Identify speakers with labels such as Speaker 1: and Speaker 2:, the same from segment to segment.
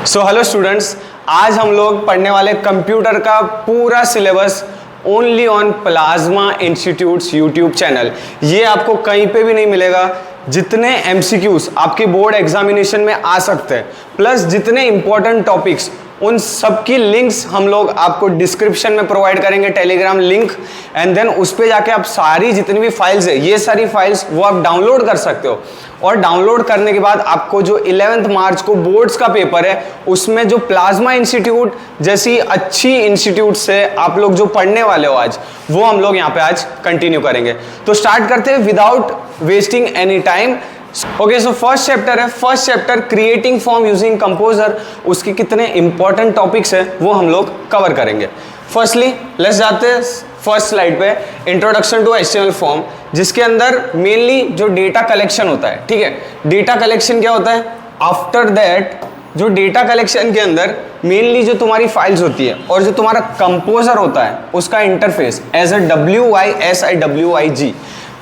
Speaker 1: Hello students, आज हम लोग पढ़ने वाले कंप्यूटर का पूरा syllabus only on plasma institutes YouTube channel. ये आपको कहीं पे भी नहीं मिलेगा। जितने एमसीक्यूज आपकी बोर्ड एग्जामिनेशन में आ सकते हैं, प्लस जितने इंपॉर्टेंट टॉपिक्स, उन सब की लिंक्स हम लोग आपको डिस्क्रिप्शन में प्रोवाइड करेंगे, टेलीग्राम लिंक। एंड देन उस पे जाके आप सारी जितनी भी फाइल्स है, ये सारी फाइल्स वो आप डाउनलोड कर सकते हो। और डाउनलोड करने के बाद आपको जो 11 मार्च को बोर्ड्स का पेपर है, उसमें जो प्लाज्मा इंस्टीट्यूट जैसी अच्छी इंस्टीट्यूट से आप लोग जो पढ़ने वाले हो आज, वो हम लोग यहाँ पे आज कंटिन्यू करेंगे। तो स्टार्ट करते हैं without wasting any time. Okay, so first chapter है, first chapter creating form using composer. उसके कितने इंपॉर्टेंट टॉपिक्स है वो हम लोग कवर करेंगे। फर्स्टली लेट्स जाते हैं फर्स्ट स्लाइड पे, इंट्रोडक्शन टू एचटीएमएल फॉर्म, जिसके अंदर मेनली जो डेटा कलेक्शन होता है। ठीक है, डेटा कलेक्शन क्या होता है? आफ्टर दैट जो डेटा कलेक्शन के अंदर मेनली जो तुम्हारी फाइल्स होती है और जो तुम्हारा कंपोजर होता है, उसका इंटरफेस एज अ WYSIWIG,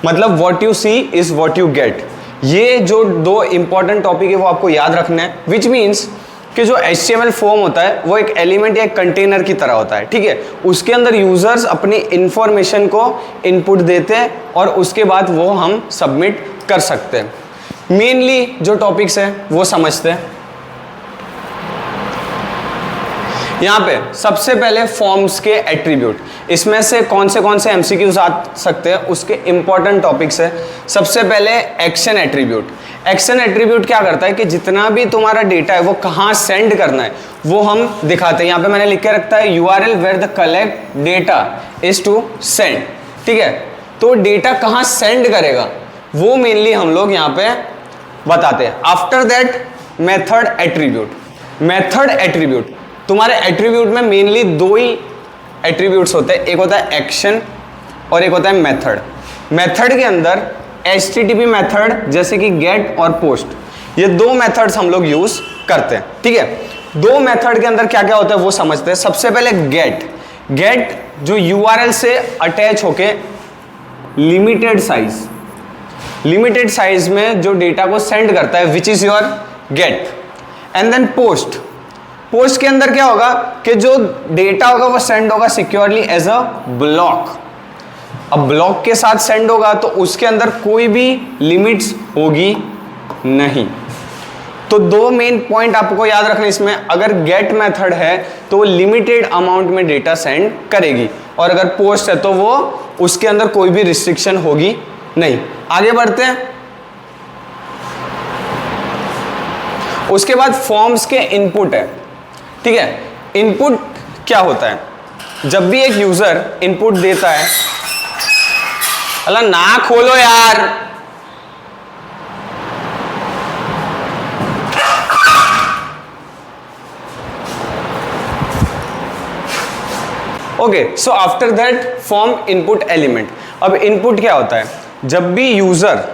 Speaker 1: मतलब what you see is what you get. ये जो दो इंपॉर्टेंट टॉपिक है वो आपको याद रखना है, विच मीन्स कि जो HTML फॉर्म होता है वो एक एलिमेंट या एक कंटेनर की तरह होता है। ठीक है, उसके अंदर यूजर्स अपनी इंफॉर्मेशन को इनपुट देते हैं और उसके बाद वो हम सबमिट कर सकते हैं। मेनली जो टॉपिक्स है वो समझते हैं। यहाँ पे सबसे पहले फॉर्म्स के एट्रीब्यूट, इसमें से कौन से एमसीक्यूज आ सकते हैं, उसके इंपॉर्टेंट टॉपिक्स है। सबसे पहले एक्शन एट्रीब्यूट। एक्शन एट्रीब्यूट क्या करता है कि जितना भी तुम्हारा डेटा है वो कहाँ सेंड करना है वो हम दिखाते हैं। यहाँ पे मैंने लिख के रखता है URL where the collect data is to send. ठीक है, तो डेटा कहाँ सेंड करेगा वो मेनली हम लोग यहाँ पे बताते हैं। After that method attribute. Method attribute, तुम्हारे एट्रीब्यूट में मेनली दो ही एट्रीब्यूट्स होते हैं, एक होता है एक्शन और एक होता है मेथड। मेथड के अंदर HTTP मेथड जैसे कि गेट और पोस्ट, ये दो मेथड्स हम लोग यूज करते हैं। ठीक है, दो मेथड के अंदर क्या क्या होता है वो समझते हैं। सबसे पहले गेट। गेट जो URL से अटैच होके लिमिटेड साइज में जो डेटा को सेंड करता है, which is your get. And then post. Post के अंदर क्या होगा कि जो डेटा होगा वो सेंड होगा सिक्योरली एज अ ब्लॉक। अब ब्लॉक के साथ सेंड होगा तो उसके अंदर कोई भी लिमिट्स होगी नहीं। तो दो मेन पॉइंट आपको याद रखना इसमें। अगर गेट मेथड है तो वो लिमिटेड अमाउंट में डेटा सेंड करेगी, और अगर पोस्ट है तो वो उसके अंदर कोई भी रिस्ट्रिक्शन होगी नहीं। आगे बढ़ते हैं। उसके बाद फॉर्म्स के इनपुट है। ठीक है, इनपुट क्या होता है? जब भी एक यूजर इनपुट देता है, अल्लाह ना खोलो यार, okay. So after that form input element. अब इनपुट क्या होता है? जब भी यूजर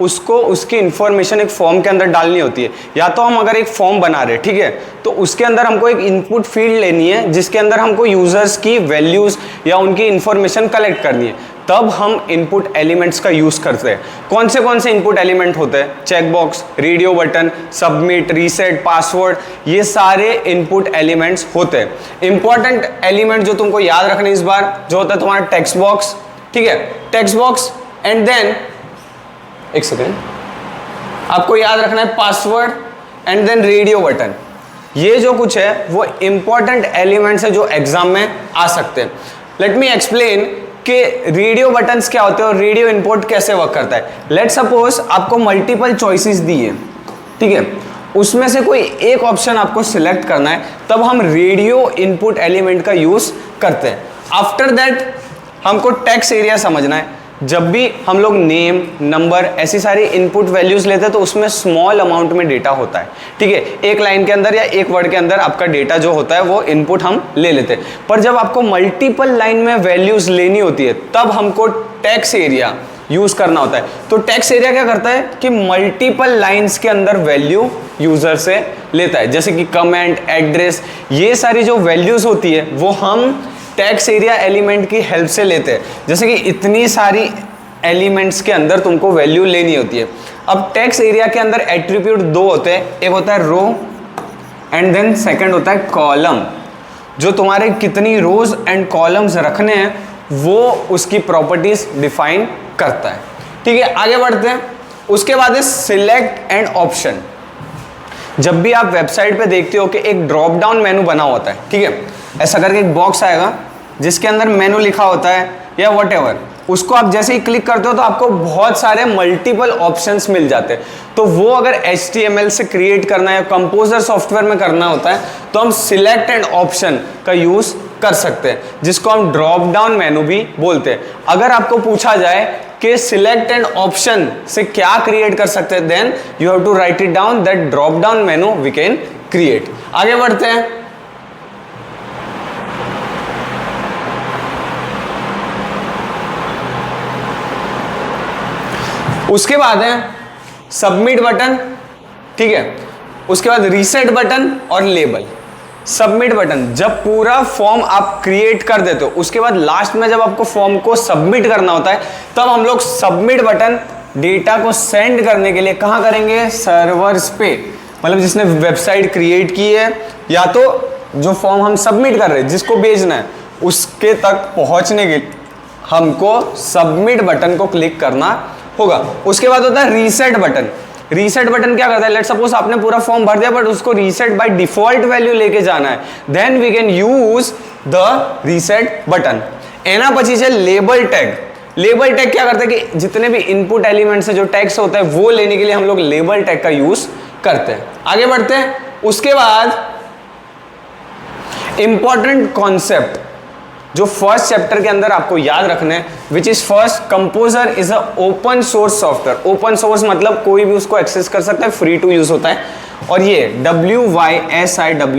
Speaker 1: उसको उसकी इंफॉर्मेशन एक फॉर्म के अंदर डालनी होती है, या तो हम अगर एक फॉर्म बना रहे हैं, ठीक है, तो उसके अंदर हमको एक इनपुट फील्ड लेनी है जिसके अंदर हमको यूजर्स की वैल्यूज या उनकी इंफॉर्मेशन कलेक्ट करनी है, तब हम इनपुट एलिमेंट्स का यूज करते हैं। कौन से इनपुट एलिमेंट होते हैं? Checkbox, radio button, submit, reset, password, ये सारे इनपुट एलिमेंट्स होते हैं। इंपॉर्टेंट एलिमेंट जो तुमको याद रखना इस बार, जो होता है तुम्हारा टेक्स्ट बॉक्स। ठीक है, टेक्स्ट बॉक्स, एंड देन एक सेकेंड, आपको याद रखना है password and then radio button. ये जो कुछ है वो इंपॉर्टेंट एलिमेंट्स है जो एग्जाम में आ सकते हैं। लेट मी एक्सप्लेन कि रेडियो बटन्स क्या होते हैं और रेडियो इनपुट कैसे वर्क करता है। लेट सपोज आपको मल्टीपल चॉइसेस दी है, ठीक है, उसमें से कोई एक ऑप्शन आपको सिलेक्ट करना है, तब हम रेडियो इनपुट एलिमेंट का यूज करते हैं। आफ्टर दैट हमको टेक्स्ट एरिया समझना है। जब भी हम लोग नेम, नंबर, ऐसी सारी इनपुट वैल्यूज लेते हैं तो उसमें स्मॉल अमाउंट में डेटा होता है। ठीक है, एक लाइन के अंदर या एक वर्ड के अंदर आपका डेटा जो होता है वो इनपुट हम ले लेते हैं। पर जब आपको मल्टीपल लाइन में वैल्यूज लेनी होती है तब हमको टेक्स्ट एरिया यूज करना होता है। तो टेक्स्ट एरिया क्या करता है कि मल्टीपल लाइन्स के अंदर वैल्यू यूजर से लेता है, जैसे कि कमेंट, एड्रेस, ये सारी जो वैल्यूज होती है वो हम टेक्स्ट एरिया एलिमेंट की हेल्प से लेते हैं। जैसे कि इतनी सारी एलिमेंट्स के अंदर तुमको वैल्यू लेनी होती है। अब टेक्स्ट एरिया के अंदर एट्रीब्यूट दो होते हैं, एक होता है रो एंड देन सेकंड होता है कॉलम, जो तुम्हारे कितनी रोज एंड कॉलम्स रखने हैं वो उसकी प्रॉपर्टीज डिफाइन करता है। ठीक है, आगे बढ़ते हैं। उसके बाद है सिलेक्ट एंड ऑप्शन। जब भी आप वेबसाइट पे देखते हो कि एक ड्रॉप डाउन मेनू बना होता है, ठीक है, ऐसा करके एक बॉक्स आएगा जिसके अंदर मेनू लिखा होता है या व्हाटएवर, उसको आप जैसे ही क्लिक करते हो तो आपको बहुत सारे मल्टीपल ऑप्शंस मिल जाते हैं। तो वो अगर HTML से क्रिएट करना है या कंपोजर सॉफ्टवेयर में करना होता है तो हम सिलेक्ट एंड ऑप्शन का यूज कर सकते हैं, जिसको हम ड्रॉप डाउन मेनू भी बोलते हैं। अगर आपको पूछा जाए कि सिलेक्ट एंड ऑप्शन से क्या क्रिएट कर सकते हैं, then you have to write it down that drop down menu we can create. आगे बढ़ते हैं। उसके बाद है सबमिट बटन, ठीक है, उसके बाद रीसेट बटन और लेबल। सबमिट बटन, जब पूरा फॉर्म आप क्रिएट कर देते हो उसके बाद लास्ट में जब आपको फॉर्म को सबमिट करना होता है तब हम लोग सबमिट बटन डेटा को सेंड करने के लिए कहाँ करेंगे, सर्वर्स पे, मतलब जिसने वेबसाइट क्रिएट की है या तो जो फॉर्म हम सबमिट कर रहे हैं जिसको भेजना है उसके तक पहुंचने के लिए हमको सबमिट बटन को क्लिक करना होगा। उसके बाद होता है रीसेट बटन। रीसेट बटन क्या करता है, लेट सपोज आपने पूरा फॉर्म भर दिया बट उसको रीसेट बाय डिफॉल्ट वैल्यू लेके जाना है, then we can use the reset button. एना पची है लेबल टैग। लेबल टैग क्या करता है कि जितने भी इनपुट एलिमेंट्स है जो टैग्स होता है वो लेने के लिए हम लोग लेबल टैग का यूज करते हैं। आगे बढ़ते हैं। उसके बाद इंपॉर्टेंट कॉन्सेप्ट जो फर्स्ट चैप्टर के अंदर आपको याद रखना है, which is first, composer is a open source software. Open source मतलब कोई भी उसको एक्सेस कर सकता है, फ्री टू यूज होता है। और ये WYSIWYG,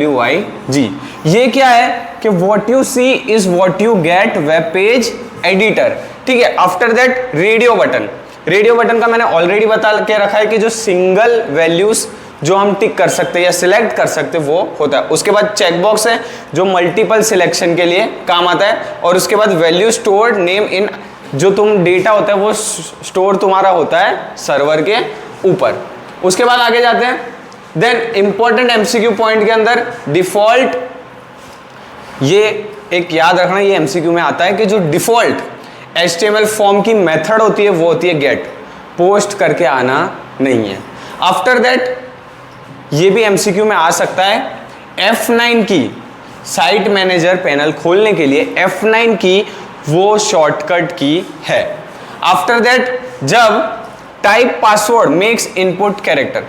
Speaker 1: ये क्या है कि what you see is what you get, web page editor. ठीक है, after that radio button. Radio button का मैंने ऑलरेडी बता के रखा है कि जो सिंगल वैल्यूज जो हम टिक कर सकते हैं या सिलेक्ट कर सकते हैं वो होता है। उसके बाद चेकबॉक्स है जो मल्टीपल सिलेक्शन के लिए काम आता है। और उसके बाद वैल्यू स्टोर्ड नेम इन, जो तुम डेटा होता है वो स्टोर तुम्हारा होता है सर्वर के ऊपर। उसके बाद आगे जाते हैं। देन इंपॉर्टेंट MCQ पॉइंट के अंदर डिफॉल्ट, ये एक याद रखना, ये MCQ में आता है कि जो डिफॉल्ट HTML फॉर्म की मेथड होती है वो होती है गेट, पोस्ट करके आना नहीं है। आफ्टर दैट ये भी MCQ में आ सकता है, F9 की साइट मैनेजर पैनल खोलने के लिए F9 की वो शॉर्टकट की है। आफ्टर दैट जब type password makes input character,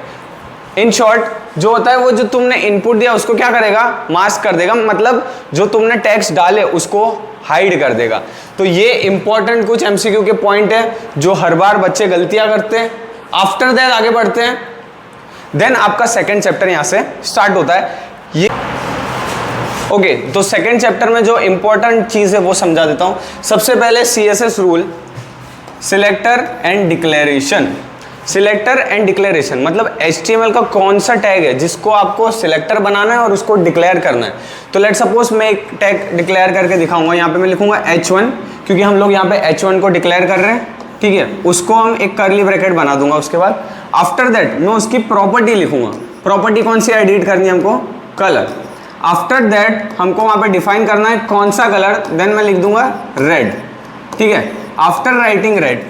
Speaker 1: in short जो होता है वो जो तुमने इनपुट दिया उसको क्या करेगा, मास्क कर देगा, मतलब जो तुमने टेक्स्ट डाले उसको हाइड कर देगा। तो ये इंपॉर्टेंट कुछ MCQ के पॉइंट है जो हर बार बच्चे गलतियां करते हैं। आफ्टर दैट आगे बढ़ते हैं। देन आपका सेकंड चैप्टर यहां से स्टार्ट होता है। ये ओके, तो सेकंड चैप्टर में जो इंपॉर्टेंट चीज है वो समझा देता हूं। सबसे पहले CSS rule, selector and declaration. Selector and declaration मतलब HTML का कौन सा टैग है जिसको आपको सिलेक्टर बनाना है और उसको डिक्लेयर करना है। तो लेट सपोज मैं एक टैग डिक्लेयर करके दिखाऊंगा। यहाँ पे मैं लिखूंगा H1, क्योंकि हम लोग यहाँ पे H1 को डिक्लेयर कर रहे हैं, ठीक है। उसको हम एक कर्ली ब्रैकेट बना दूंगा। उसके बाद आफ्टर दैट मैं उसकी प्रॉपर्टी लिखूंगा। प्रॉपर्टी कौन सी एडिट करनी है हमको, कलर। आफ्टर दैट हमको वहां पे डिफाइन करना है कौन सा कलर, देन मैं लिख दूंगा रेड, ठीक है। आफ्टर राइटिंग रेड,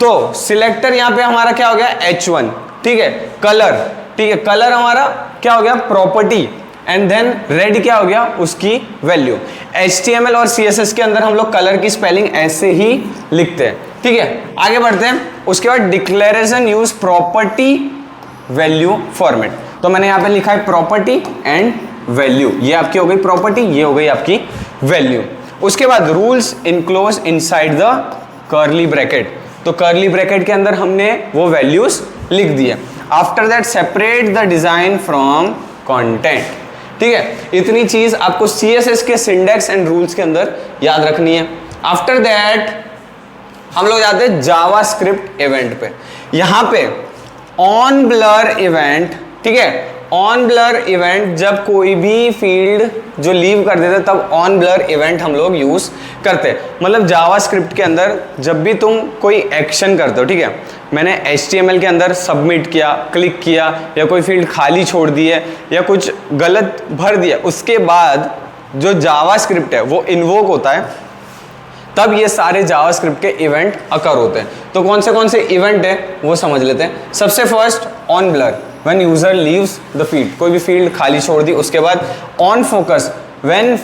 Speaker 1: तो सिलेक्टर यहाँ पे हमारा क्या हो गया H1, ठीक है। कलर, ठीक है, कलर हमारा क्या हो गया प्रॉपर्टी, एंड देन रेड क्या हो गया उसकी वैल्यू। HTML और CSS के अंदर हम लोग कलर की स्पेलिंग ऐसे ही लिखते हैं, ठीक है। आगे बढ़ते हैं। उसके बाद declaration use property value format. तो मैंने यहाँ पे लिखा है प्रॉपर्टी एंड वैल्यू, ये आपकी हो गई प्रॉपर्टी, ये हो गई आपकी वैल्यू। उसके बाद rules enclose inside the curly bracket, तो कर्ली ब्रैकेट के अंदर हमने वो वैल्यूज लिख दिए। After that separate the design from content, ठीक है। इतनी चीज आपको CSS के सिंटैक्स एंड रूल्स के अंदर याद रखनी है। आफ्टर दैट हम लोग जाते हैं जावास्क्रिप्ट इवेंट पे। यहां पे ऑन ब्लर इवेंट, ठीक है, ऑन ब्लर इवेंट जब कोई भी फील्ड जो लीव कर देते तब ऑन ब्लर इवेंट हम लोग यूज करते हैं। मतलब जावास्क्रिप्ट के अंदर जब भी तुम कोई एक्शन करते हो, ठीक है, मैंने HTML के अंदर सबमिट किया, क्लिक किया, या कोई फील्ड खाली छोड़ दी है या कुछ गलत भर दिया, उसके बाद जो जावास्क्रिप्ट है वो इन्वोक होता है, तब ये सारे जावास्क्रिप्ट के इवेंट अकर होते हैं। तो कौन से इवेंट है वो समझ लेते हैं। सबसे first on blur, when user leaves the field, कोई भी फील्ड खाली छोड़ दी। उसके बाद on focus, when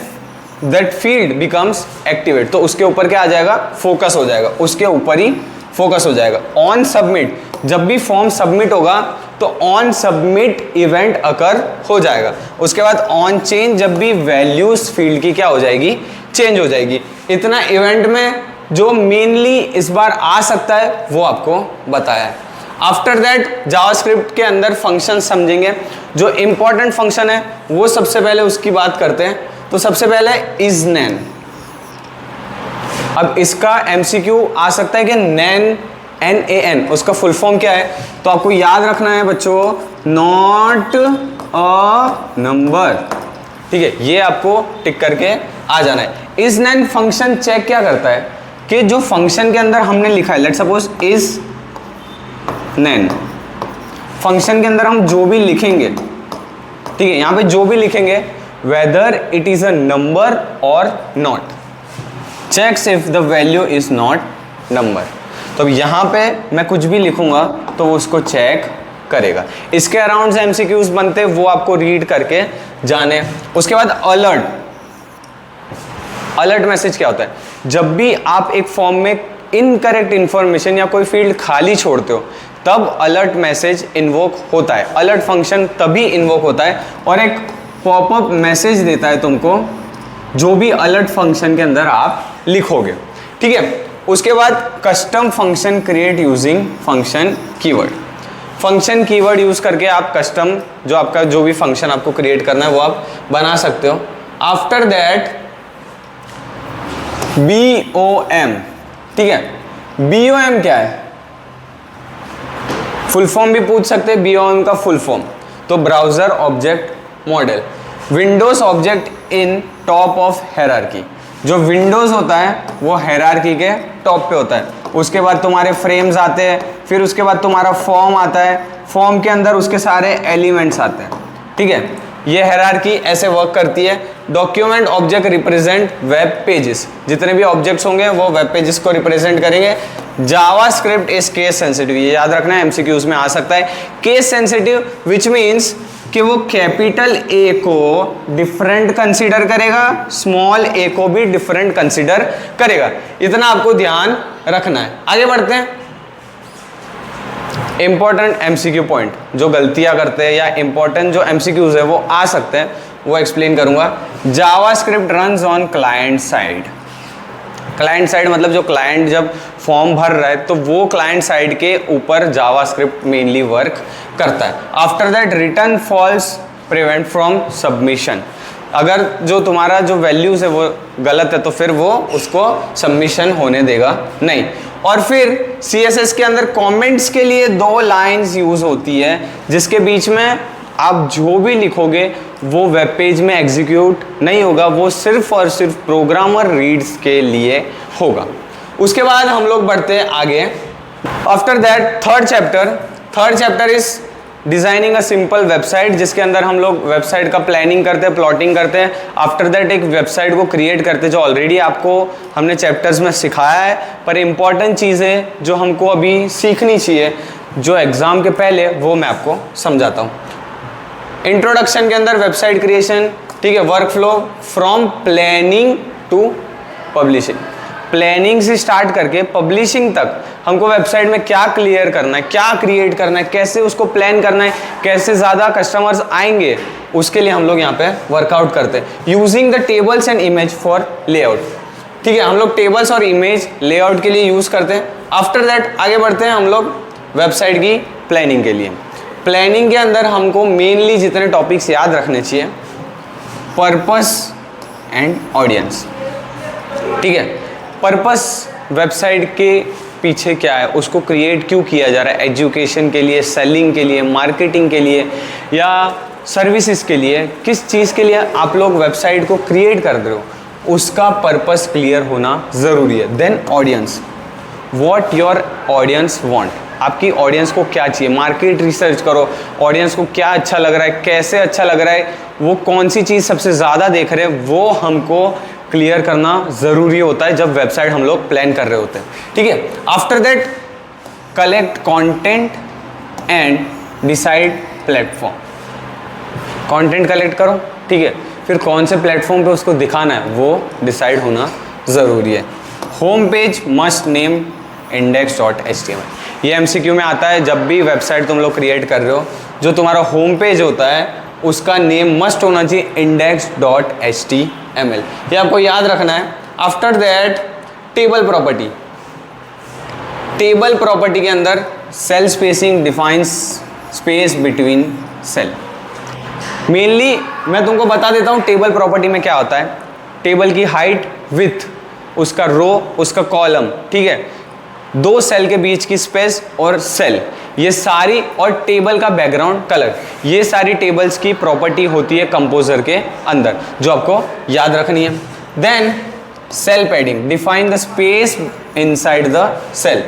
Speaker 1: that field becomes activate, तो उसके ऊपर क्या आ जाएगा, फोकस हो जाएगा, उसके ऊपर ही फोकस हो जाएगा। ऑन सबमिट, जब भी फॉर्म सबमिट होगा तो ऑन सबमिट इवेंट अकर हो जाएगा। उसके बाद ऑन चेंज, जब भी वैल्यूज फील्ड की क्या हो जाएगी, चेंज हो जाएगी। इतना इवेंट में जो मेनली इस बार आ सकता है वो आपको बताया है। आफ्टर दैट जावास्क्रिप्ट के अंदर फंक्शन समझेंगे। जो इंपॉर्टेंट फंक्शन है वो सबसे पहले उसकी बात करते हैं। तो सबसे पहले इज नैन। अब इसका MCQ आ सकता है कि नैन, NAN, उसका फुल फॉर्म क्या है, तो आपको याद रखना है बच्चों, नॉट अ नंबर। ठीक है, ये आपको टिक करके आ जाना है। इज नैन फंक्शन चेक क्या करता है कि जो फंक्शन के अंदर हमने लिखा है, let's suppose is NaN, function के अंदर हम जो भी लिखेंगे, ठीक है, यहां पे जो भी लिखेंगे, whether it is a number और not, checks if the value is not number. तो यहां पे मैं कुछ भी लिखूंगा तो वो उसको चेक करेगा। इसके अराउंड से MCQs बनते हैं, वो आपको रीड करके जाने। उसके बाद अलर्ट। अलर्ट मैसेज क्या होता है, जब भी आप एक फॉर्म में इनकरेक्ट इंफॉर्मेशन या कोई फील्ड खाली छोड़ते हो तब अलर्ट मैसेज इन्वोक होता है। अलर्ट फंक्शन तभी इन्वोक होता है और एक पॉपअप मैसेज देता है तुमको जो भी अलर्ट फंक्शन के अंदर आप लिखोगे। ठीक है, उसके बाद custom function create using function keyword. Function keyword use करके आप कस्टम जो आपका जो भी फंक्शन आपको क्रिएट करना है वो आप बना सकते हो। After that BOM। ठीक है, BOM क्या है, फुल फॉर्म भी पूछ सकते हैं BOM का फुल फॉर्म। तो browser object model, Windows object in top of hierarchy. जो विंडोज होता है वो हायरार्की के टॉप पे होता है। उसके बाद तुम्हारे फ्रेम्स आते हैं, फिर उसके बाद तुम्हारा फॉर्म आता है, फॉर्म के अंदर उसके सारे एलिमेंट्स आते हैं। ठीक है, ये हायरार्की ऐसे वर्क करती है। Document object represent web pages, जितने भी ऑब्जेक्ट्स होंगे वो वेब पेजेस को रिप्रेजेंट करेंगे। जावास्क्रिप्ट इज केस सेंसिटिव, ये याद रखना है, MCQs में आ सकता है। केस सेंसिटिव विच मीन्स कि वो कैपिटल A को डिफरेंट कंसीडर करेगा, स्मॉल a को भी डिफरेंट कंसीडर करेगा। इतना आपको ध्यान रखना है। आगे बढ़ते हैं। इंपॉर्टेंट MCQ पॉइंट जो गलतियां करते हैं या इंपॉर्टेंट जो MCQs है वो आ सकते हैं, वो एक्सप्लेन करूंगा। JavaScript runs on client side. Client side मतलब जो क्लाइंट जब फॉर्म भर रहा है तो वो क्लाइंट साइड के ऊपर जावास्क्रिप्ट मेनली वर्क करता है। After that return false prevent from submission. अगर जो तुम्हारा जो वैल्यूज है वो गलत है तो फिर वो उसको सबमिशन होने देगा नहीं। और फिर CSS के अंदर कमेंट्स के लिए 2 लाइंस यूज होती है जिसके बीच में आप जो भी लिखोगे वो वेब पेज में एग्जीक्यूट नहीं होगा, वो सिर्फ और सिर्फ प्रोग्रामर रीड्स के लिए होगा। उसके बाद हम लोग बढ़ते हैं आगे। After that third chapter is designing a simple website, जिसके अंदर हम लोग वेबसाइट का प्लानिंग करते हैं, प्लॉटिंग करते हैं। आफ्टर दैट एक वेबसाइट को क्रिएट करते हैं, जो ऑलरेडी आपको हमने चैप्टर्स में सिखाया है, पर इंपॉर्टेंट चीज़ें जो हमको अभी सीखनी चाहिए जो एग्जाम के पहले, वो मैं आपको समझाता हूँ। इंट्रोडक्शन के अंदर वेबसाइट क्रिएशन, ठीक है, workflow from planning to publishing. Planning से स्टार्ट करके पब्लिशिंग तक हमको वेबसाइट में क्या क्लियर करना है, क्या क्रिएट करना है, कैसे उसको प्लान करना है, कैसे ज़्यादा कस्टमर्स आएंगे, उसके लिए हम लोग यहाँ पे वर्कआउट करते हैं। Using the tables and image for layout. ठीक है, हम लोग टेबल्स और इमेज लेआउट के लिए यूज़ करते हैं। आफ्टर दैट आगे बढ़ते हैं हम लोग वेबसाइट की प्लानिंग के लिए। प्लानिंग के अंदर हमको मेनली जितने टॉपिक्स याद रखने चाहिए, पर्पस एंड ऑडियंस। ठीक है, पर्पस वेबसाइट के पीछे क्या है, उसको क्रिएट क्यों किया जा रहा है, एजुकेशन के लिए, सेलिंग के लिए, मार्केटिंग के लिए या सर्विसेज के लिए, किस चीज़ के लिए आप लोग वेबसाइट को क्रिएट कर रहे हो, उसका पर्पस क्लियर होना ज़रूरी है। Then audience, what your audience want. आपकी ऑडियंस को क्या चाहिए, मार्केट रिसर्च करो, ऑडियंस को क्या अच्छा लग रहा है, कैसे अच्छा लग रहा है, वो कौन सी चीज़ सबसे ज़्यादा देख रहे हैं, वो हमको क्लियर करना ज़रूरी होता है जब वेबसाइट हम लोग प्लान कर रहे होते हैं, ठीक है। After that collect content and decide platform. Content collect करो, ठीक है, फिर कौन से प्लेटफॉर्म पे उसको दिखाना है वो डिसाइड होना ज़रूरी है। Home page must name index.html। ये MCQ में आता है, जब भी वेबसाइट तुम लोग क्रिएट कर रहे हो, जो तुम्हारा होम पेज होता है उसका नेम मस्ट होना चाहिए index.html। ये आपको याद रखना है। After that table property. Table property के अंदर cell spacing defines space between cell. Mainly मैं तुमको बता देता हूँ टेबल प्रॉपर्टी में क्या होता है। टेबल की हाइट, विथ, उसका रो, उसका कॉलम, ठीक है, दो सेल के बीच की स्पेस और सेल, ये सारी, और टेबल का बैकग्राउंड कलर, ये सारी टेबल्स की प्रॉपर्टी होती है कंपोजर के अंदर, जो आपको याद रखनी है। Then cell padding, define the space inside the cell.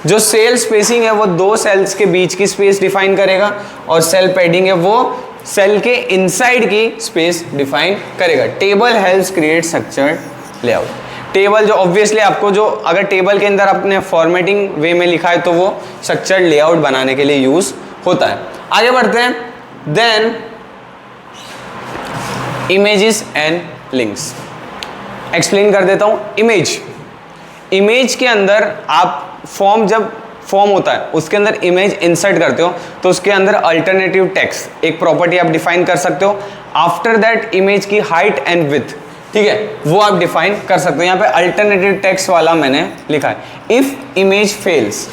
Speaker 1: जो सेल स्पेसिंग है वो दो सेल्स के बीच की स्पेस डिफाइन करेगा, और सेल पैडिंग है वो सेल के इनसाइड की स्पेस डिफाइन करेगा। Table helps create structured layout. Table जो ऑब्वियसली आपको, जो अगर टेबल के अंदर आपने फॉर्मेटिंग वे में लिखा है तो वो स्ट्रक्चर्ड लेआउट बनाने के लिए यूज होता है। आगे बढ़ते हैं। Then images and links. Explain कर देता हूं। इमेज के अंदर आप फॉर्म, जब फॉर्म होता है उसके अंदर इमेज इंसर्ट करते हो तो उसके अंदर अल्टरनेटिव टेक्स्ट एक प्रॉपर्टी आप डिफाइन कर सकते हो। आफ्टर दैट इमेज की हाइट एंड विड्थ, ठीक है, वो आप डिफाइन कर सकते हो। यहाँ पे अल्टरनेटिव टेक्स्ट वाला मैंने लिखा है। इफ इमेज फेल्स,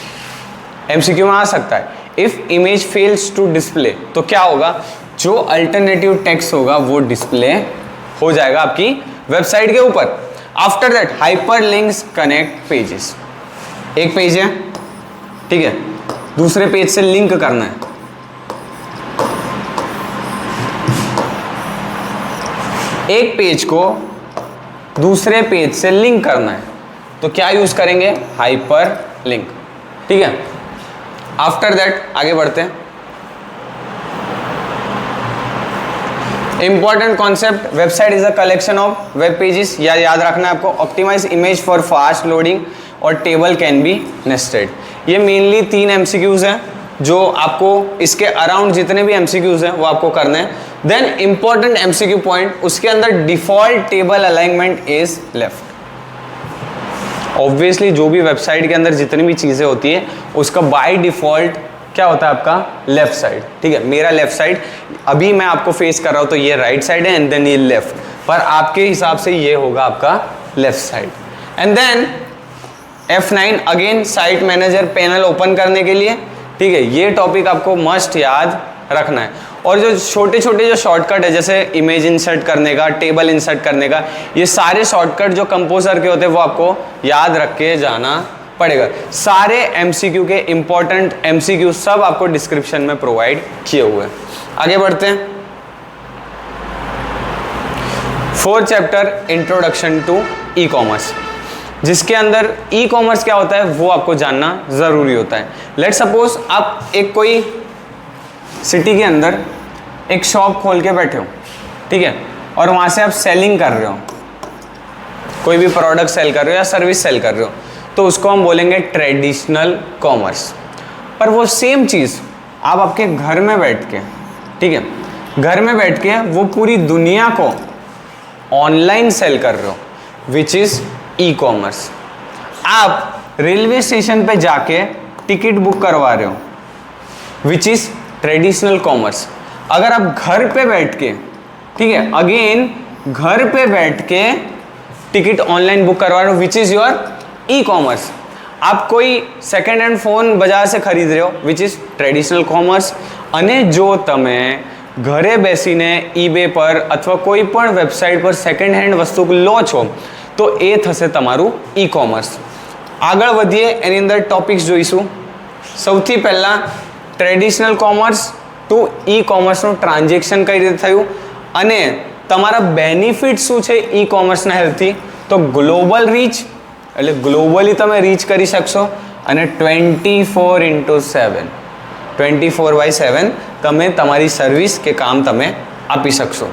Speaker 1: MCQ में आ सकता है, if image fails to display, तो क्या होगा, जो अल्टरनेटिव टेक्स्ट होगा वो डिस्प्ले हो जाएगा आपकी वेबसाइट के ऊपर। After that hyper links connect pages. एक पेज है, ठीक है, दूसरे पेज से लिंक करना है। एक पेज को दूसरे पेज से लिंक करना है तो क्या यूज करेंगे, हाइपर लिंक, ठीक है। आफ्टर दैट आगे बढ़ते हैं। Important concept, website is a collection of web pages. या याद रखना है आपको। Optimize image for fast loading और टेबल कैन बी नेस्टेड। ये मेनली 3 MCQs हैं जो आपको इसके अराउंड जितने भी MCQs हैं वो आपको करने हैं। देन इंपॉर्टेंट MCQ पॉइंट, उसके अंदर default table alignment is left. Obviously जो भी वेबसाइट के अंदर जितनी भी चीज़ें होती है उसका बाय डिफॉल्ट क्या होता है आपका, लेफ्ट साइड, ठीक है। मेरा लेफ्ट साइड, अभी मैं आपको फेस कर रहा हूँ तो ये राइट साइड है एंड देन ये लेफ्ट, पर आपके हिसाब से ये होगा आपका left side. And then F9 again site manager panel open करने के लिए, ठीक है। ये टॉपिक आपको मस्ट याद रखना है। और जो छोटे छोटे जो शॉर्टकट है, जैसे इमेज इंसर्ट करने का, टेबल इंसर्ट करने का, ये सारे शॉर्टकट जो कंपोजर के होते हैं वो आपको याद रख के जाना पड़ेगा। सारे MCQ के इंपॉर्टेंट MCQ सब आपको डिस्क्रिप्शन में प्रोवाइड किए हुए हैं। आगे बढ़ते हैं। 4th chapter introduction to e-commerce, जिसके अंदर ई कॉमर्स क्या होता है वो आपको जानना ज़रूरी होता है। लेट सपोज आप एक कोई सिटी के अंदर एक शॉप खोल के बैठे हो, ठीक है, और वहाँ से आप सेलिंग कर रहे हो, कोई भी प्रोडक्ट सेल कर रहे हो या सर्विस सेल कर रहे हो, तो उसको हम बोलेंगे ट्रेडिशनल कॉमर्स। पर वो सेम चीज़ आप आपके घर में बैठ के, ठीक है, घर में बैठ के वो पूरी दुनिया को ऑनलाइन सेल कर रहे हो, विच इज़ ई कॉमर्स। आप रेलवे स्टेशन पे जाके टिकट बुक करवा रहे हो, विच इज ट्रेडिशनल कॉमर्स। अगर आप घर पे बैठ के, ठीक है, अगेन घर पे बैठ के टिकट ऑनलाइन बुक करवा रहे हो, विच इज योर ई कॉमर्स। आप कोई सेकेंड हैंड फोन बाजार से खरीद रहे हो, विच इज ट्रेडिशनल कॉमर्स। અને જો તમે ઘરે બેસીને eBay પર અથવા કોઈ પણ વેબસાઇટ પર સેકન્ડ હેન્ડ વસ્તુ લો છો તો એ થશે તમારું ઈ કોમર્સ। આગળ વધીએ, એની અંદર ટોપિક્સ જોઈશું। સૌથી પહેલાં ટ્રેડિશનલ કોમર્સ ટુ ઈ કોમર્સનું ટ્રાન્ઝેક્શન કઈ રીતે થયું અને તમારા બેનિફિટ શું છે ઈ કોમર્સના હેલ્પથી। તો ગ્લોબલ રીચ, એટલે ગ્લોબલી તમે રીચ કરી શકશો, અને 24/7 24/7 તમે તમારી સર્વિસ કે કામ તમે આપી શકશો.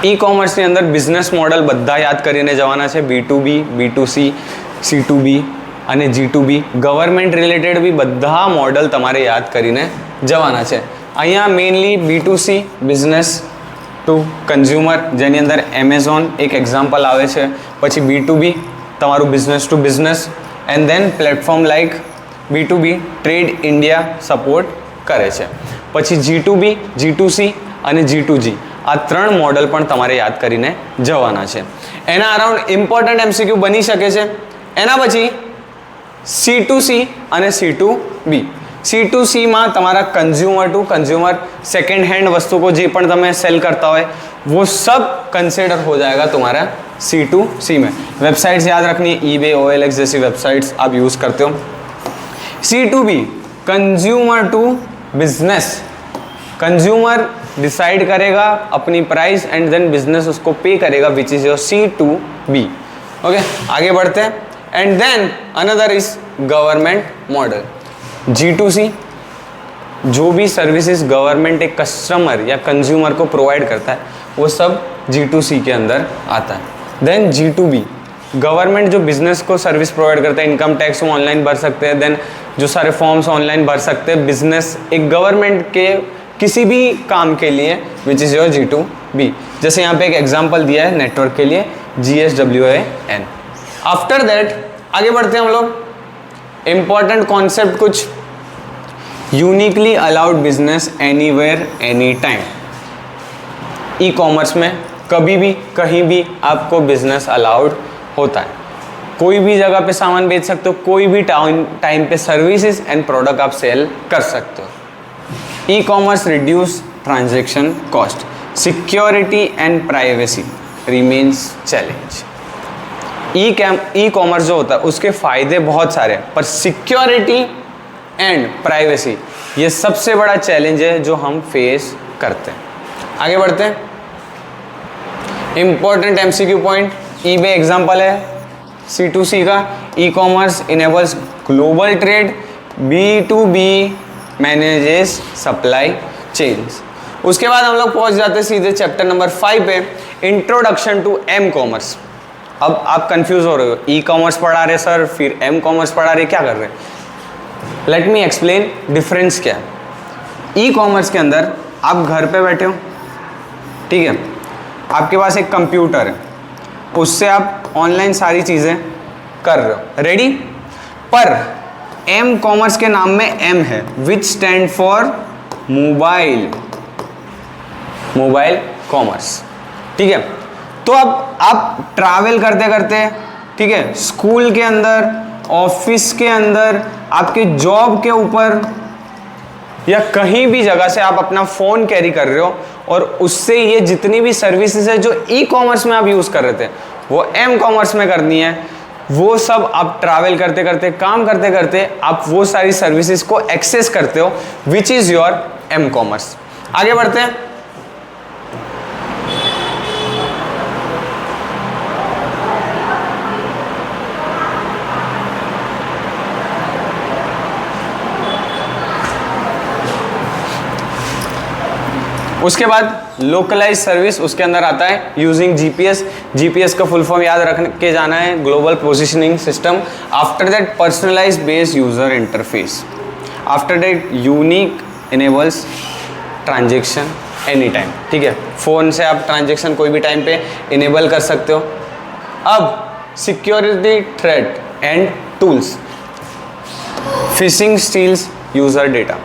Speaker 1: ઈ કોમર્સની અંદર બિઝનેસ મોડલ બધા યાદ કરીને જવાના છે. B2B, B2C, C2B અને G2B. ગવર્મેન્ટ રિલેટેડ બી બધા મોડલ તમારે યાદ કરીને જવાના છે. અહીંયા mainly B2C business to consumer, જેની અંદર એમેઝોન એક એક્ઝામ્પલ આવે છે. પછી B2B તમારું business to business, and then platform like B2B trade India support કરે છે. પછી G2B, G2C અને G2G આ 3 મોડલ પણ તમારે યાદ કરીને જવાના છે. એના અરાઉન્ડ ઇમ્પોર્ટન્ટ MCQ બની શકે છે. એના પછી C2C અને C2B. C2C માં તમાरा consumer to consumer second hand वस्तु को जी पण તમે सेल करता હોય वो सब कंसिडर हो जाएगा तुम्हारा C2C में. वेबसाइट्स याद रखनी, eBay, OLX जैसी वेबसाइट्स आप यूज़ करते हो. C2B consumer to business. Consumer decide करेगा अपनी प्राइस एंड देन बिजनेस उसको पे करेगा, विच इज योर C2B. ओके, आगे बढ़ते हैं. And then another is government model. G2C जो भी सर्विसेज गवर्नमेंट एक कस्टमर या कंज्यूमर को प्रोवाइड करता है वो सब G2C के अंदर आता है. देन G2B गवर्नमेंट जो बिजनेस को सर्विस प्रोवाइड करता है, इनकम टैक्स वो ऑनलाइन भर सकते हैं, देन जो सारे फॉर्म्स ऑनलाइन भर सकते हैं. बिजनेस एक गवर्नमेंट के किसी भी काम के लिए विच इज़ योर G2B. जैसे यहाँ पे एक एग्जाम्पल दिया है नेटवर्क के लिए GSWAN. आफ्टर दैट आगे बढ़ते हैं हम लोग. इम्पॉर्टेंट कॉन्सेप्ट कुछ. Uniquely allowed business anywhere any time. E commerce में कभी भी कहीं भी आपको बिजनेस अलाउड होता है. कोई भी जगह पे सामान बेच सकते हो, कोई भी टाइम पे सर्विसेज एंड प्रोडक्ट आप सेल कर सकते हो. E commerce reduce transaction cost. Security and privacy remains challenge. E commerce जो होता है उसके फ़ायदे बहुत सारे हैं, पर सिक्योरिटी एंड प्राइवेसी ये सबसे बड़ा चैलेंज है जो हम फेस करते हैं. आगे बढ़ते हैं. Important MCQ point. eBay example है C2C का. E commerce enables global trade. B2B manages supply chains. उसके बाद हम लोग पहुंच जाते हैं सीधे चैप्टर नंबर 5 पे, इंट्रोडक्शन टू M कॉमर्स. अब आप कंफ्यूज हो रहे हो, ई कॉमर्स पढ़ा रहे सर, फिर M कॉमर्स पढ़ा रहे, क्या कर रहे हैं? लेट मी एक्सप्लेन डिफरेंस क्या है. ई कॉमर्स के अंदर आप घर पे बैठे हो, ठीक है, आपके पास एक कंप्यूटर है, उससे आप ऑनलाइन सारी चीज़ें कर रहे हो, रेडी. पर M कॉमर्स के नाम में M है, विच स्टैंड फॉर मोबाइल कॉमर्स. ठीक है, तो अब आप ट्रैवल करते करते, ठीक है, स्कूल के अंदर, ऑफिस के अंदर, आपके जॉब के ऊपर या कहीं भी जगह से आप अपना फ़ोन कैरी कर रहे हो और उससे ये जितनी भी सर्विसेज है जो ई कॉमर्स में आप यूज़ कर रहे थे वो M कॉमर्स में करनी है. वो सब आप ट्रैवल करते करते, काम करते करते आप वो सारी सर्विसेज को एक्सेस करते हो, which is your M commerce. आगे बढ़ते हैं. उसके बाद लोकलाइज सर्विस, उसके अंदर आता है यूजिंग जीपीएस का फुल फॉर्म याद रख के जाना है, global positioning system. After that personalize based user interface. After that unique enables transaction any time. ठीक है, फ़ोन से आप ट्रांजेक्शन कोई भी टाइम पे इनेबल कर सकते हो. अब security threat and tools. Phishing steals user data.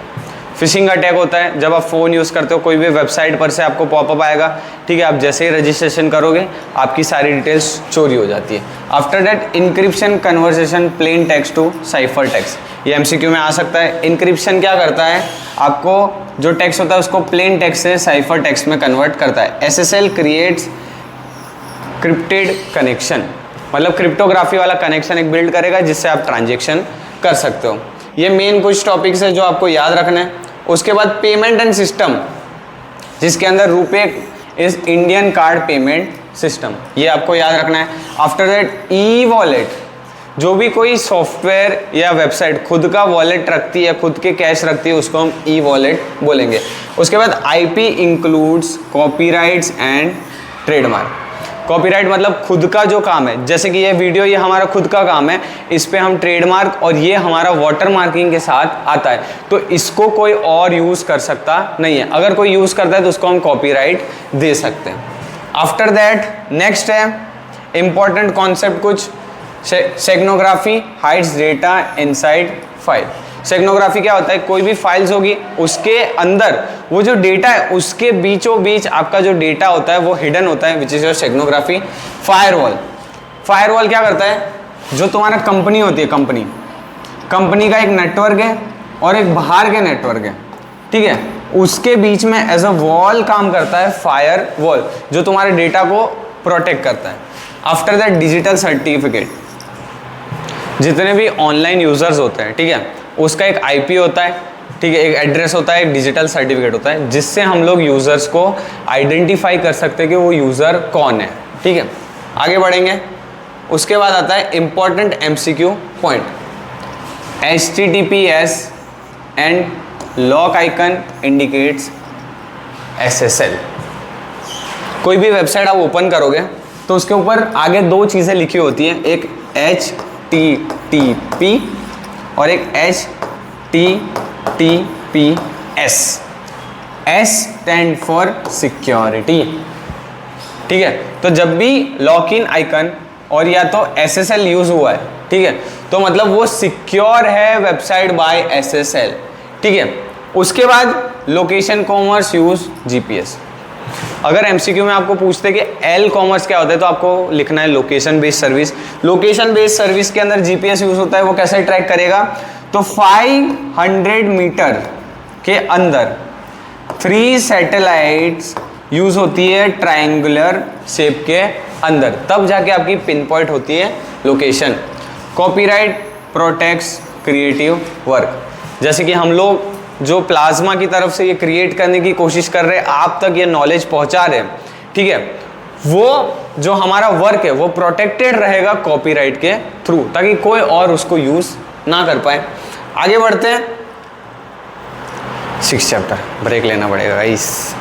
Speaker 1: Phishing attack होता है जब आप फ़ोन यूज़ करते हो, कोई भी वेबसाइट पर से आपको पॉपअप आएगा, ठीक है, आप जैसे ही रजिस्ट्रेशन करोगे आपकी सारी डिटेल्स चोरी हो जाती है. After that encryption conversation plain text to cipher text. ये MCQ में आ सकता है. इंक्रिप्शन क्या करता है, आपको जो टेक्स्ट होता है उसको प्लेन टेक्स्ट से साइफर टेक्स्ट में कन्वर्ट करता है. SSL क्रिएट्स क्रिप्टेड कनेक्शन, मतलब क्रिप्टोग्राफी वाला कनेक्शन एक बिल्ड करेगा जिससे आप ट्रांजेक्शन कर सकते हो. ये मेन कुछ टॉपिक्स है जो आपको याद रखना है. उसके बाद पेमेंट एंड सिस्टम, जिसके अंदर RuPay is Indian card payment system, ये आपको याद रखना है. After that e wallet. जो भी कोई सॉफ्टवेयर या वेबसाइट खुद का वॉलेट रखती है, खुद के कैश रखती है, उसको हम ई वॉलेट बोलेंगे। उसके बाद IP includes copyrights and trademark. Copyright मतलब खुद का जो काम है, जैसे कि ये वीडियो ये हमारा खुद का काम है, इस पे हम ट्रेडमार्क और ये हमारा वाटर मार्किंग के साथ आता है, तो इसको कोई और यूज़ कर सकता नहीं है। अगर कोई यूज़ करता है तो उसको हम कॉपीराइट दे सकते हैं। आफ्टर दैट नेक्स्ट है इंपॉर्टेंट कॉन्सेप्ट कुछ, सेग्नोग्राफी हाइड्स डेटा इनसाइड फाइल। सेग्नोग्राफी क्या होता है, कोई भी फाइल्स होगी उसके अंदर वो जो डेटा है उसके बीचों बीच आपका जो डेटा होता है वो हिडन होता है, which is your steganography. Firewall, firewall क्या करता है, जो तुम्हारा कंपनी होती है, कंपनी का एक नेटवर्क है और एक बाहर के नेटवर्क है, ठीक है, उसके बीच में एज अ वॉल काम करता है फायर वॉल, जो तुम्हारे डेटा को प्रोटेक्ट करता है। आफ्टर दैट डिजिटल सर्टिफिकेट, जितने भी ऑनलाइन यूजर्स होते हैं, ठीक है, उसका एक आईपी होता है, ठीक है, एक एड्रेस होता है, एक डिजिटल सर्टिफिकेट होता है, जिससे हम लोग यूजर्स को आइडेंटिफाई कर सकते हैं कि वो यूजर कौन है, ठीक है। आगे बढ़ेंगे, उसके बाद आता है important MCQ point, HTTPS and lock icon indicates SSL। कोई भी वेबसाइट आप ओपन करोगे तो उसके ऊपर आगे दो चीज़ें लिखी होती हैं, एक HTTP और एक HTTPS। S stand for security, ठीक है। तो जब भी लॉक इन आइकन और या तो SSL यूज हुआ है, ठीक है, तो मतलब वो सिक्योर है वेबसाइट बाय SSL, ठीक है। उसके बाद लोकेशन कॉमर्स यूज GPS। अगर MCQ में आपको पूछते कि L कॉमर्स क्या होता है तो आपको लिखना है location based service. Location based service के अंदर GPS यूज होता है, वो कैसे ट्रैक करेगा, तो 500 मीटर के अंदर 3 सैटेलाइट्स यूज होती है ट्रायंगुलर शेप के अंदर, तब जाके आपकी पिन पॉइंट होती है location. Copyright protects creative work, जैसे कि हम लोग जो प्लाज्मा की तरफ से ये क्रिएट करने की कोशिश कर रहे हैं, आप तक ये नॉलेज पहुंचा रहे हैं, ठीक है, वो जो हमारा वर्क है वो प्रोटेक्टेड रहेगा कॉपीराइट के थ्रू, ताकि कोई और उसको यूज ना कर पाए। आगे बढ़ते हैं, 6 चैप्टर, ब्रेक लेना पड़ेगा गाइस।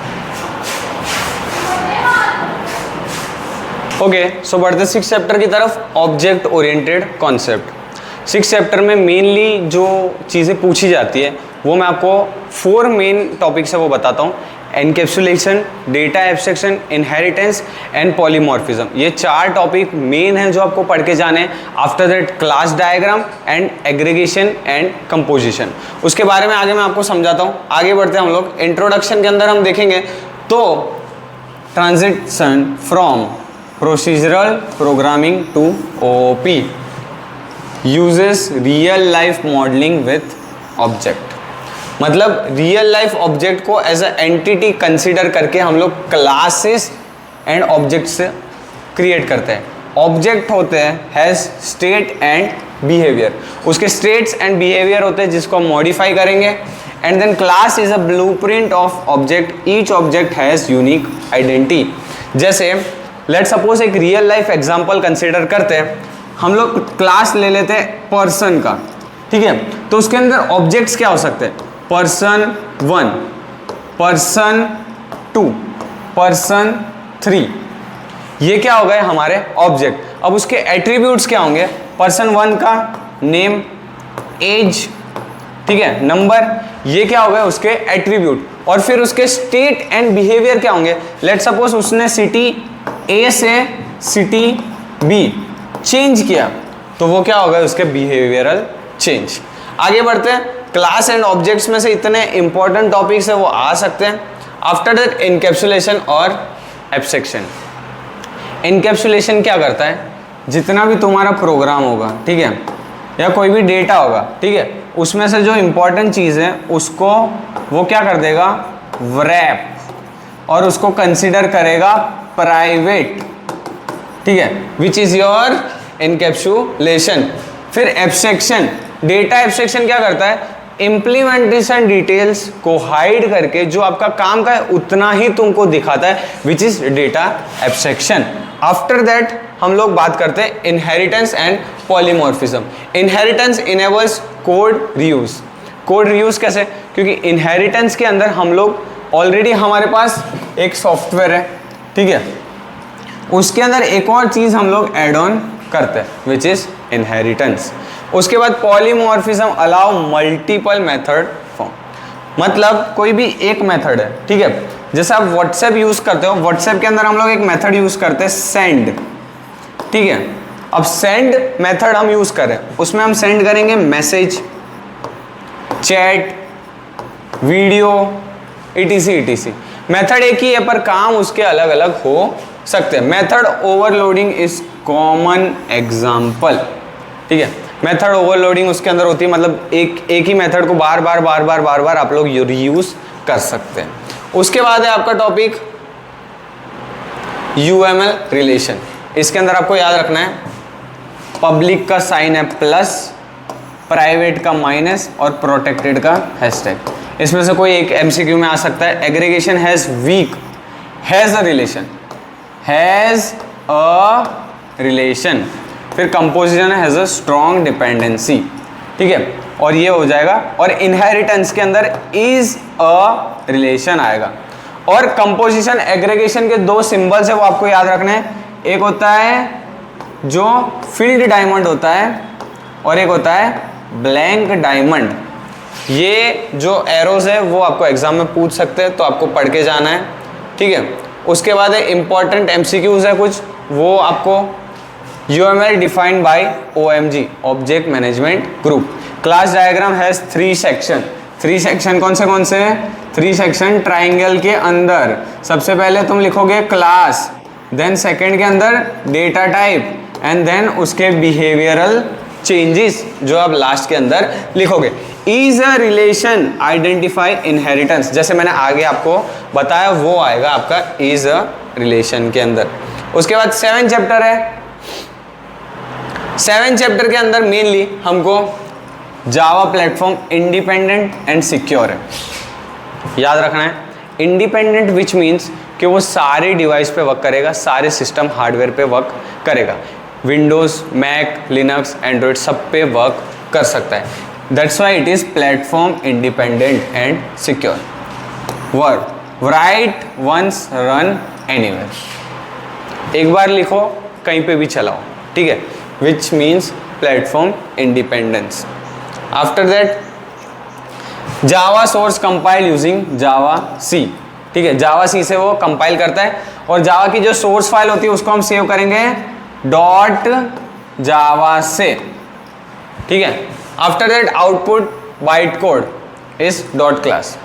Speaker 1: ओके, सो बढ़ते 6 चैप्टर की तरफ, ऑब्जेक्ट ओरिएंटेड कॉन्सेप्ट। 6 चैप्टर में मेनली जो चीज़ें पूछी जाती है वो मैं आपको 4 मेन टॉपिक्स है वो बताता हूँ, encapsulation, data abstraction, inheritance and polymorphism. ये 4 टॉपिक मेन हैं जो आपको पढ़ के जाने हैं। After that class diagram and aggregation and composition, उसके बारे में आगे मैं आपको समझाता हूँ। आगे बढ़ते हैं हम लोग, इंट्रोडक्शन के अंदर हम देखेंगे तो transition from procedural programming to OOP uses real life modelling with object. मतलब रियल लाइफ ऑब्जेक्ट को एज अ एंटिटी कंसीडर करके हम लोग क्लासेस एंड ऑब्जेक्ट्स क्रिएट करते हैं। ऑब्जेक्ट होते हैं हैज स्टेट एंड बिहेवियर, उसके स्टेट्स एंड बिहेवियर होते हैं जिसको हम मॉडिफाई करेंगे। And then class is a blueprint of object, each object has unique identity. जैसे लेट सपोज एक रियल लाइफ एग्जांपल कंसीडर करते हैं, हम लोग क्लास ले लेते हैं पर्सन का, ठीक है, तो उसके अंदर ऑब्जेक्ट्स क्या हो सकते हैं, पर्सन 1, पर्सन 2, पर्सन 3, ये क्या हो गए हमारे ऑब्जेक्ट। अब उसके एट्रीब्यूट्स क्या होंगे, पर्सन 1 का नेम, एज, ठीक है, नंबर, ये क्या हो गए उसके एट्रीब्यूट। और फिर उसके स्टेट एंड बिहेवियर क्या होंगे, लेट सपोज उसने सिटी A से सिटी B चेंज किया, तो वो क्या होगा उसके बिहेवियरल चेंज। आगे बढ़ते हैं, क्लास एंड ऑब्जेक्ट्स में से इतने इंपॉर्टेंट टॉपिक्स है वो आ सकते हैं। आफ्टर दैट इनकैप्सुलेशन और एब्स्ट्रैक्शन। इनकैप्सुलेशन क्या करता है, जितना भी तुम्हारा प्रोग्राम होगा, ठीक है, या कोई भी डेटा होगा, ठीक है, उसमें से जो इंपॉर्टेंट चीज़ है उसको वो क्या कर देगा, रैप, और उसको कंसिडर करेगा प्राइवेट, ठीक है, विच इज योर इनकैप्सुलेशन। फिर एब्स्ट्रैक्शन, डेटा एब्स्ट्रैक्शन क्या करता है, इम्प्लीमेंटेशन डिटेल्स को हाइड करके जो आपका काम का है उतना ही तुमको दिखाता है, which is data abstraction. After that हम लोग बात करते हैं inheritance and polymorphism. Inheritance enables code reuse. Code reuse कैसे? क्योंकि इनहेरिटेंस के अंदर हम लोग ऑलरेडी हमारे पास एक सॉफ्टवेयर है, ठीक है, उसके अंदर एक और चीज हम लोग एड ऑन करते हैं विच इज इनहेरिटेंस। उसके बाद polymorphism allow multiple method form, मतलब कोई भी एक मेथड है, ठीक है, जैसे आप व्हाट्सएप यूज करते हो, व्हाट्सएप के अंदर हम लोग एक मेथड यूज करते हैं सेंड, ठीक है। अब सेंड मेथड हम यूज करें, उसमें हम सेंड करेंगे message, chat, video, etc। Method एक ही है पर काम उसके अलग अलग हो सकते हैं। Method overloading is common example, ठीक है। मेथड ओवरलोडिंग उसके अंदर होती है, मतलब एक ही मेथड को बार बार आप लोग रीयूज कर सकते हैं। उसके बाद है आपका टॉपिक UML रिलेशन। इसके अंदर आपको याद रखना है पब्लिक का साइन है प्लस, प्राइवेट का माइनस और प्रोटेक्टेड का हैशटैग। इसमें से कोई एक MCQ में आ सकता है। Aggregation has weak, has a relation, has a relation. फिर composition has a strong dependency, ठीक है, और ये हो जाएगा। और इनहेरिटेंस के अंदर इज अ रिलेशन आएगा। और कंपोजिशन एग्रीगेशन के दो सिंबल्स है वो आपको याद रखने हैं, एक होता है जो फिल्ड डायमंड होता है और एक होता है ब्लैंक डायमंड। ये जो एरोज है वो आपको एग्जाम में पूछ सकते हैं, तो आपको पढ़ के जाना है, ठीक है। उसके बाद है इंपॉर्टेंट MCQs है कुछ, वो आपको UML defined by OMG, object management group. Class diagram has 3 section. 3 section कौन से हैं? 3 सेक्शन ट्राइंगल के अंदर सबसे पहले तुम लिखोगे क्लास, देन सेकंड के अंदर डेटा टाइप एंड देन उसके बिहेवियरल चेंजेस जो आप लास्ट के अंदर लिखोगे। Is a relation identify inheritance, जैसे मैंने आगे आपको बताया वो आएगा आपका इज अ रिलेशन के अंदर। उसके बाद 7 चैप्टर है। 7 चैप्टर के अंदर मेनली हमको Java platform independent and secure है, याद रखना है। इंडिपेंडेंट विच मीन्स कि वो सारे डिवाइस पे वर्क करेगा, सारे सिस्टम हार्डवेयर पे वर्क करेगा, विंडोज, मैक, लिनक्स, एंड्रॉयड सब पे वर्क कर सकता है। That's why it is platform independent and secure. Verb write once run anywhere, एक बार लिखो कहीं पे भी चलाओ, ठीक है, which means platform independence. After that Java source compile using Java C, ठीक है, जावा सी से वो कंपाइल करता है और जावा की जो सोर्स फाइल होती है उसको हम सेव करेंगे .java से, ठीक है। After that output byte code is dot class.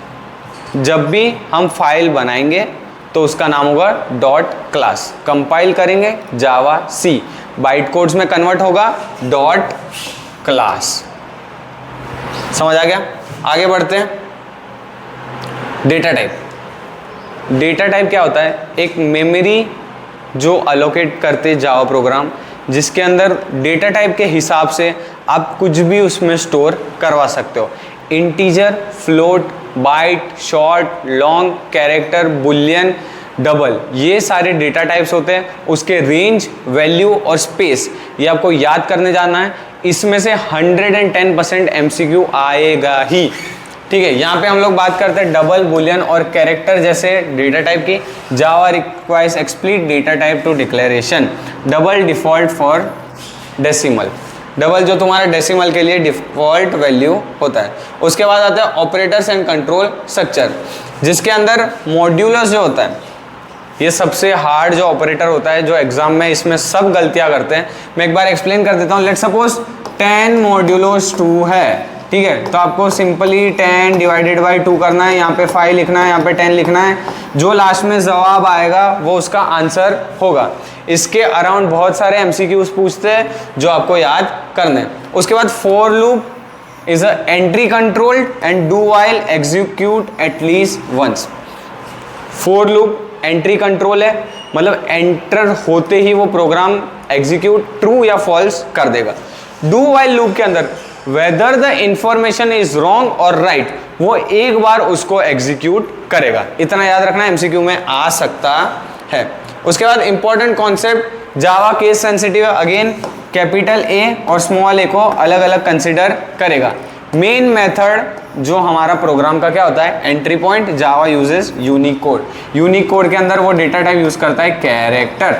Speaker 1: जब भी हम फाइल बनाएंगे तो उसका नाम होगा डॉट क्लास। कंपाइल करेंगे जावा सी, बाइट कोड्स में कन्वर्ट होगा डॉट क्लास। समझ आ गया? आगे बढ़ते हैं। Data type. डेटा टाइप क्या होता है? एक मेमोरी जो अलोकेट करते जावा प्रोग्राम, जिसके अंदर डेटा टाइप के हिसाब से आप कुछ भी उसमें स्टोर करवा सकते हो। Integer, float, byte, short, long, character, boolean, double, ये सारे डेटा टाइप्स होते हैं। उसके रेंज, वैल्यू और स्पेस ये आपको याद करने जाना है। इसमें से 110% MCQ आएगा ही, ठीक है। यहाँ पे हम लोग बात करते हैं डबल, बुलियन और कैरेक्टर जैसे डेटा टाइप की। Java requires explicit data type to declaration. Double default for decimal, double जो तुम्हारा डेसिमल के लिए डिफॉल्ट वैल्यू होता है। उसके बाद आता है ऑपरेटर्स एंड कंट्रोल स्ट्रक्चर, जिसके अंदर मॉड्यूलर्स जो होता है, ये सबसे हार्ड जो ऑपरेटर होता है, जो एग्जाम में इसमें सब गलतियां करते हैं। मैं एक बार एक्सप्लेन कर देता हूँ। लेट सपोज 10 मॉड्यूलर्स 2 है, ठीक है, तो आपको सिंपली 10 डिवाइडेड बाई 2 करना है, यहाँ पे 5 लिखना है, यहाँ पे 10 लिखना है। जो लास्ट में जवाब आएगा वो उसका आंसर होगा। इसके अराउंड बहुत सारे MCQs पूछते हैं जो आपको याद करने हैं। उसके बाद for loop is a entry controlled and do while execute at least once. For loop entry control है, मतलब एंटर होते ही वो प्रोग्राम एग्जीक्यूट ट्रू या फॉल्स कर देगा। डू व्हाइल लूप के अंदर whether the information is wrong और राइट, वो एक बार उसको एग्जीक्यूट करेगा। इतना याद रखना, MCQ में आ सकता है। उसके बाद इंपॉर्टेंट कॉन्सेप्ट, जावा केस सेंसिटिव है, अगेन कैपिटल ए और स्मॉल ए को अलग अलग कंसिडर करेगा। मेन मेथड जो हमारा प्रोग्राम का क्या होता है, entry point, Java uses unicode. Unicode के अंदर वो डेटा टाइप यूज करता है कैरेक्टर,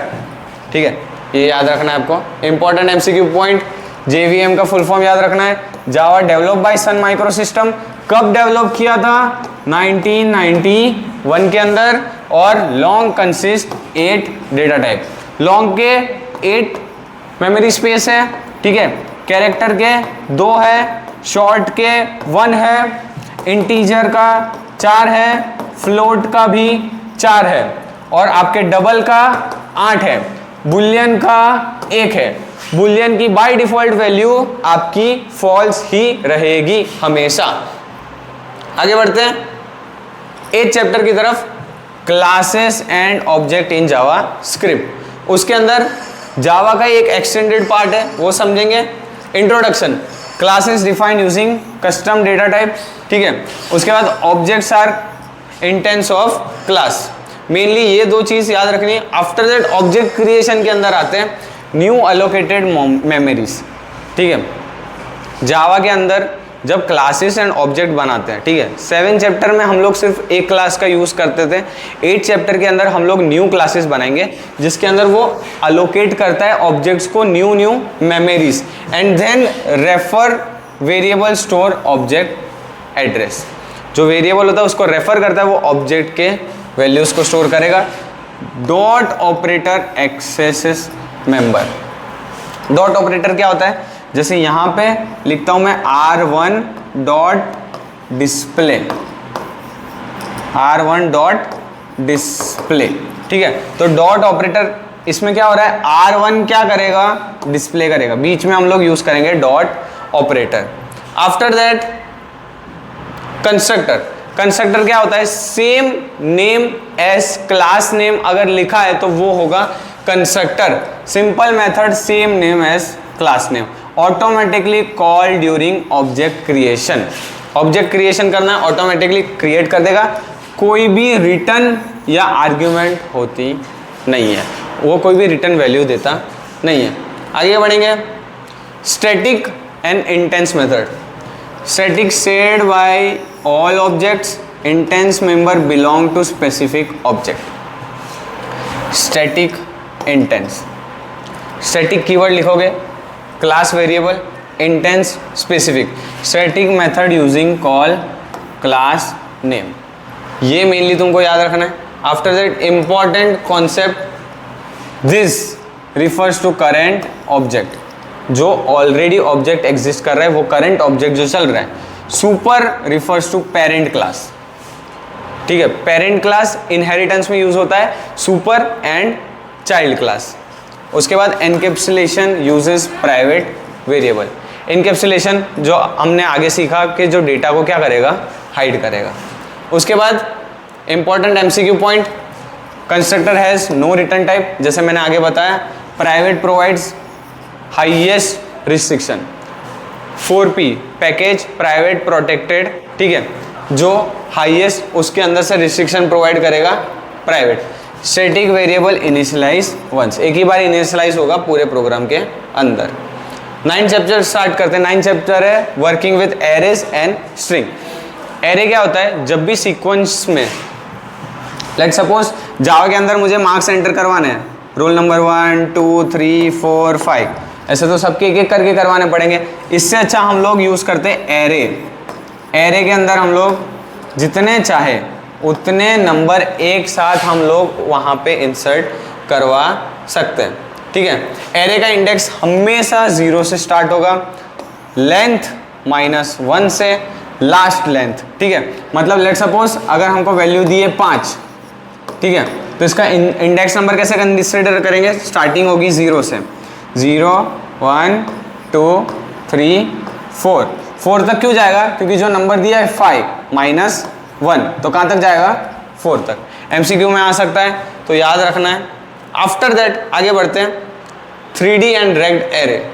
Speaker 1: ठीक है, ये याद रखना है आपको। इंपॉर्टेंट एमसीक्यू पॉइंट, जेवीएम का फुल फॉर्म याद रखना है। Java develop by sun micro system, कब डेवलप किया था, 1991 के अंदर, और long consist 8 data type. Long के 8 मेमोरी स्पेस है, ठीक है, कैरेक्टर के 2 है, शॉर्ट के 1 है, इंटीजर का 4 है, फ्लोट का भी 4 है, और आपके डबल का 8 है, बुलियन का 1 है। बुलियन की बाय डिफॉल्ट वैल्यू आपकी फॉल्स ही रहेगी हमेशा। आगे बढ़ते हैं 8th चैप्टर की तरफ, classes and object in Java script. उसके अंदर जावा का एक एक्सटेंडेड पार्ट है, वो समझेंगे। Introduction, classes defined using custom data type, ठीक है। उसके बाद objects are instance of class, mainly ये 2 चीज याद रखनी है। आफ्टर दैट ऑब्जेक्ट क्रिएशन के अंदर आते हैं न्यू एलोकेटेड मेमोरीज, ठीक है। जावा के अंदर जब क्लासेस एंड ऑब्जेक्ट बनाते हैं, ठीक है, 7 चैप्टर में हम लोग सिर्फ एक क्लास का यूज करते थे। 8 चैप्टर के अंदर हम लोग न्यू क्लासेस बनाएंगे, जिसके अंदर वो अलोकेट करता है ऑब्जेक्ट्स को new memories, and then refer variable store object address. जो वेरिएबल होता है उसको रेफर करता है, वो ऑब्जेक्ट के वैल्यूज को स्टोर करेगा। Dot operator axes member, dot operator क्या होता है, जैसे यहां पे लिखता हूं मैं R1 dot display, R1 dot display, ठीक है। तो डॉट ऑपरेटर इसमें क्या हो रहा है, R1 क्या करेगा, डिस्प्ले करेगा, बीच में हम लोग यूज करेंगे dot operator. After that constructor, constructor क्या होता है, same name as class name अगर लिखा है तो वो होगा constructor. Simple method, same name as class name, automatically call during object creation. Object creation करना है, ऑटोमेटिकली क्रिएट कर देगा, कोई भी रिटर्न या आर्ग्यूमेंट होती नहीं है, वो कोई भी रिटर्न वैल्यू देता नहीं है। आगे बढ़ेंगे, static and instance method. Static shared by all objects, instance member belong to specific object. Static, instance, static keyword लिखोगे, class variable, instance specific, static method using call class name, ये mainly तुमको याद रखना है। After that important concept, this refers to current object, जो already object exist कर रहा है, वो करंट ऑब्जेक्ट जो चल रहा है। Super refers to parent class, ठीक है, पेरेंट क्लास इनहेरिटेंस में यूज होता है, सुपर एंड चाइल्ड क्लास। उसके बाद encapsulation uses private variable. Encapsulation जो हमने आगे सीखा कि जो डेटा को क्या करेगा, हाइड करेगा। उसके बाद important MCQ point, constructor has no return type, जैसे मैंने आगे बताया। Private provides highest restriction. 4P package private protected, ठीक है, जो हाईएस्ट उसके अंदर से रिस्ट्रिक्शन प्रोवाइड करेगा private. Static variable initialise once, एक ही बार इनिशियलाइज होगा पूरे प्रोग्राम के अंदर। 9 चैप्टर स्टार्ट करते हैं। 9 चैप्टर है working with arrays and string. Array क्या होता है, जब भी सीक्वेंस में, लेट सपोज जावा के अंदर मुझे मार्क्स एंटर करवाने हैं, रोल नंबर 1 2 3 4 5, ऐसे तो सबके एक एक करके करवाने पड़ेंगे। इससे अच्छा हम लोग यूज करते हैं एरे। एरे के अंदर हम लोग जितने चाहे उतने नंबर एक साथ हम लोग वहाँ पे इंसर्ट करवा सकते हैं, ठीक है। एरे का इंडेक्स हमेशा 0 से स्टार्ट होगा, लेंथ -1 से लास्ट लेंथ, ठीक है। मतलब लेट सपोज अगर हमको वैल्यू दी है 5, ठीक है, तो इसका इंडेक्स नंबर कैसे कंसिडर करेंगे, स्टार्टिंग होगी 0 से, 0 1 2 3 4, 4 तक क्यों जाएगा, क्योंकि जो नंबर दिया है 5 -1, तो कहाँ तक जाएगा, 4 तक। एमसीक्यू में आ सकता है, तो याद रखना है। आफ्टर दैट आगे बढ़ते हैं, 3D and ragged array.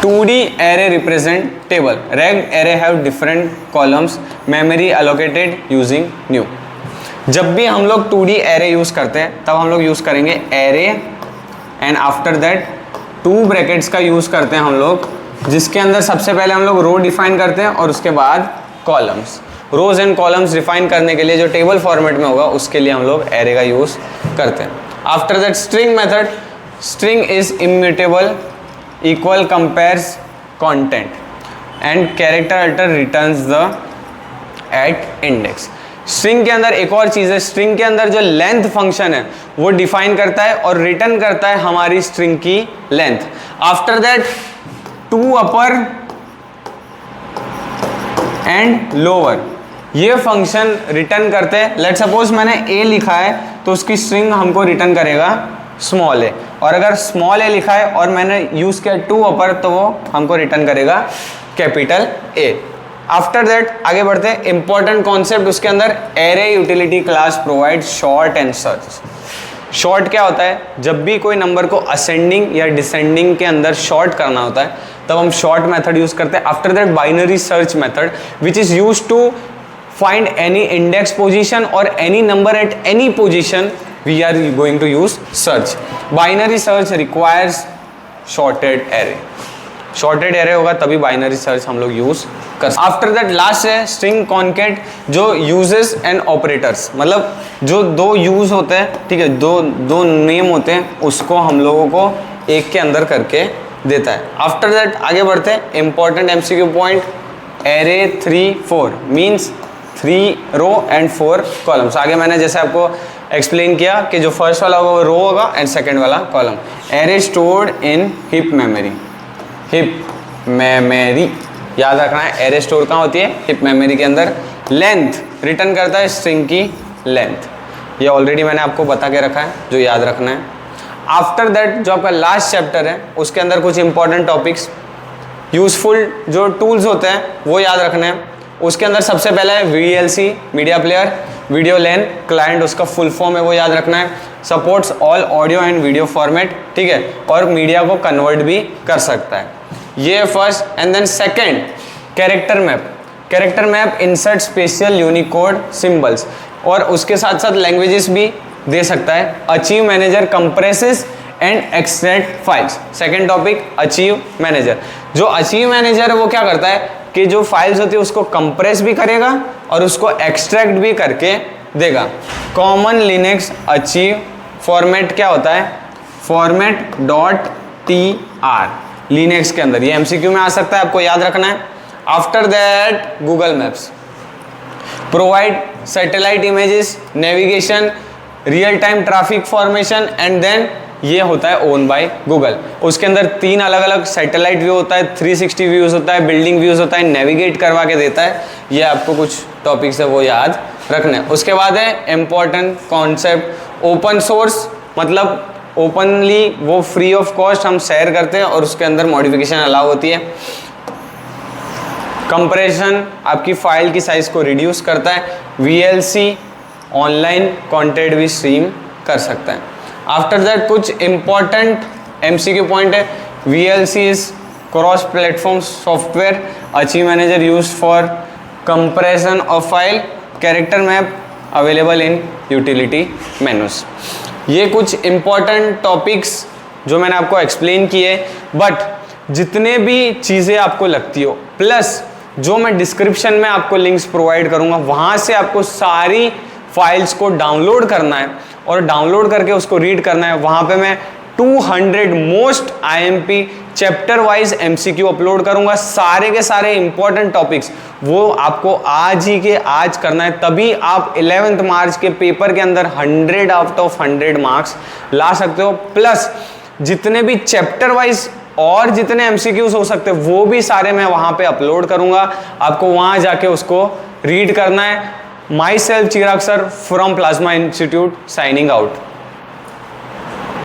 Speaker 1: 2D array represent table. Regged array have different columns, memory allocated using new. जब भी हम लोग 2D एरे यूज़ करते हैं तब हम लोग यूज़ करेंगे array and after that 2 brackets का यूज़ करते हैं हम लोग, जिसके अंदर सबसे पहले हम लोग रो डिफाइन करते हैं और उसके बाद columns. Rows and columns define करने के लिए जो टेबल फॉर्मेट में होगा उसके लिए हम लोग एरे का यूज़ करते हैं। After that string method, string is immutable, equal compares content and character alter returns the at index. String के अंदर एक और चीज़ है, स्ट्रिंग के अंदर जो लेंथ फंक्शन है वो डिफाइन करता है और रिटर्न करता है हमारी स्ट्रिंग की length. After that 2 upper and lower ये फंक्शन रिटर्न करते हैं। लेट सपोज मैंने ए लिखा है तो उसकी स्ट्रिंग हमको रिटर्न करेगा स्मॉल ए, और अगर स्मॉल ए लिखा है और मैंने यूज़ किया 2 अपर तो वो हमको रिटर्न करेगा कैपिटल ए। आफ्टर दैट आगे बढ़ते हैं, इंपॉर्टेंट कॉन्सेप्ट उसके अंदर, array utility class provide short and search. Short क्या होता है, जब भी कोई नंबर को असेंडिंग या डिसेंडिंग के अंदर शॉर्ट करना होता है तब हम शॉर्ट मेथड यूज करते हैं। After that binary search method which is use to find any index position और any number at any position we are going to use search. Binary search requires sorted array, sorted array होगा तभी binary search हम लोग use कर। After that last है string concat, जो uses and operators, मतलब जो 2 यूज होते हैं, ठीक है, दो नेम होते हैं, उसको हम लोगों को एक के अंदर करके देता है। आफ्टर दैट आगे बढ़ते हैं, important MCQ point, array 3 4 means 3 row and 4 columns. आगे मैंने जैसे आपको एक्सप्लेन किया कि जो फर्स्ट वाला होगा वो रो होगा एंड सेकेंड वाला column. Array stored in hip memory, hip memory याद रखना है, एरे स्टोर कहाँ होती है, हिप मेमोरी के अंदर। लेंथ रिटर्न करता है स्ट्रिंग की लेंथ, ये ऑलरेडी मैंने आपको बता के रखा है जो याद रखना है। आफ्टर दैट जो आपका लास्ट चैप्टर है उसके अंदर कुछ इंपॉर्टेंट टॉपिक्स, यूजफुल जो टूल्स होते हैं वो याद रखने हैं। उसके अंदर सबसे पहले है VLC मीडिया प्लेयर, वीडियो लेन क्लाइंट, उसका फुल फॉर्म है वो याद रखना है। Supports all audio and video format, ठीक है, और मीडिया को कन्वर्ट भी कर सकता है, ये first. And then second character map, character map insert special Unicode symbols, और उसके साथ साथ लैंग्वेजेस भी दे सकता है। Archive manager compresses and extract files. Second topic archive manager, जो अचीव मैनेजर है वो क्या करता है कि जो फाइल्स होती है उसको कंप्रेस भी करेगा और उसको एक्सट्रैक्ट भी करके देगा। कॉमन लिनक्स अचीव फॉर्मेट क्या होता है, फॉर्मेट .tr लिनक्स के अंदर, ये एमसीक्यू में आ सकता है, आपको याद रखना है। After that Google Maps provide satellite images, navigation, real time traffic formation and then ये होता है ओन बाय गूगल। उसके अंदर 3 अलग अलग सैटेलाइट व्यू होता है, 360 व्यूज होता है, बिल्डिंग व्यूज होता है, नेविगेट करवा के देता है। ये आपको कुछ टॉपिक्स है वो याद रखना है। उसके बाद है इम्पॉर्टेंट कॉन्सेप्ट ओपन सोर्स, मतलब ओपनली वो फ्री ऑफ कॉस्ट हम शेयर करते हैं और उसके अंदर मॉडिफिकेशन अलाउ होती है। कंप्रेशन आपकी फाइल की साइज को रिड्यूस करता है। VLC ऑनलाइन कंटेंट भी स्ट्रीम कर सकता है। आफ्टर दैट कुछ इंपॉर्टेंट एमसीक्यू पॉइंट है। VLC is cross platform software, achieve manager use for compression of file, character map available in utility menus. ये कुछ इंपॉर्टेंट टॉपिक्स जो मैंने आपको एक्सप्लेन किए, बट जितने भी चीज़ें आपको लगती हो प्लस जो मैं डिस्क्रिप्शन में आपको लिंक्स प्रोवाइड करूँगा वहाँ से आपको सारी फाइल्स को डाउनलोड करना है और डाउनलोड करके उसको रीड करना है। वहाँ पे मैं 200 most IMP chapter wise MCQ upload करूँगा, सारे के सारे इंपॉर्टेंट टॉपिक्स वो आपको आज ही के आज करना है, तभी आप 11th मार्च के पेपर के अंदर 100 आउट ऑफ 100 मार्क्स ला सकते हो। प्लस जितने भी चैप्टर वाइज और जितने MCQs हो सकते हैं वो भी सारे मैं वहाँ पे अपलोड करूँगा, आपको वहाँ जाके उसको रीड करना है। My self Chirag sir from plasma institute signing out.